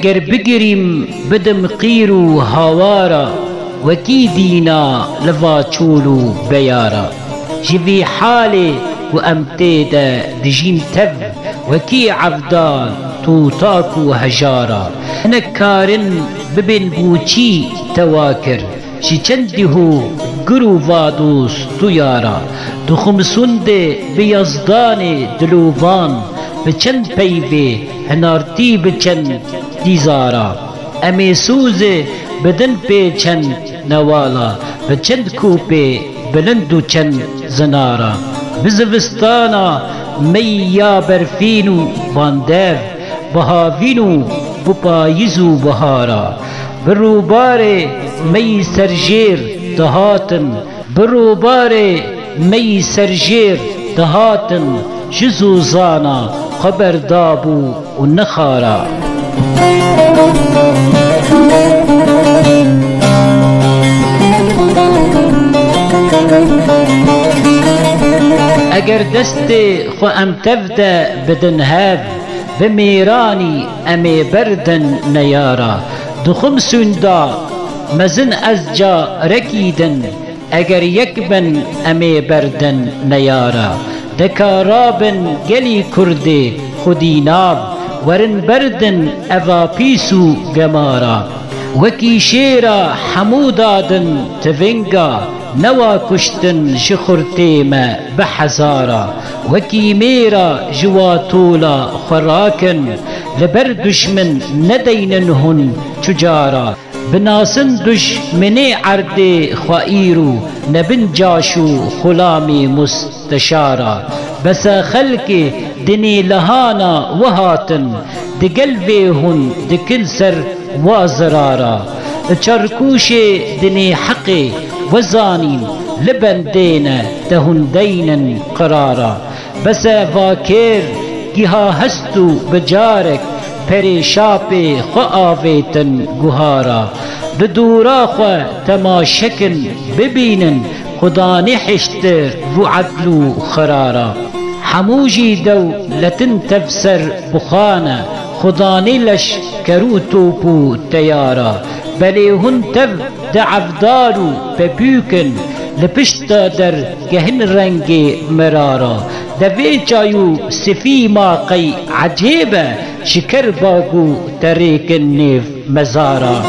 اگر بگریم بدم قیر و هاوارا وکی دینا لوا چولو بیارا جوی حال و امتیده دجیم تب وکی عبدال توتاک و هجارا نکارن ببین بوچی تواکر چی چندی هو گرو وادوس تو یارا دو خمسوند بیازدان دلوبان بچند پیوه هنارتی بچند دیزارا امی سوز بدن پی چند نوالا بچند کوپه بلندو چند زنارا بزوستانا می یا برفینو باندر بهاوینو بپاییزو بهارا بروبار می سرجیر دهاتن بروبار می سرجیر دهاتن جزو زانا خبر دابو و نخارا اگر دست خو ام تفده بدن هاو بمیرانی امی بردن نیارا دخم سندا مزن از جا رکیدن اگر یک بن امی بردن نیارا دکارابن گلی کرده خودی ناب ورن بردن اوا پیسو گمارا وکی شیرا حمودادن تفنگا نوا کشتن شخورتیما بحزارا وکی میرا جواتولا خراکن لبر دشمن ندیننهن چجارا بناسن دشمنی عرد خوائیرو نبن جاشو خلامی مستشارا بس خلق دنی لهانا وهاتن دقلبهن دكل سر وازرارا چرکوش دنی حق وزانين لبندين تهندين قرارا بس فاكر جها هستو بجارك پریشاپ خواویتن گوهارا بدورا خوا تماشکن ببینن خدا نحشتر و عدلو خرارا حموجی دولتن تفسر بخانه خدا نلش کرو توپو تیارا بلی هن تف دعفدارو ببیوکن لپشتا در گهن رنگ مرارا دوی چایو سفی ماقی عجیبه شکر باگو تریک نیف مزارا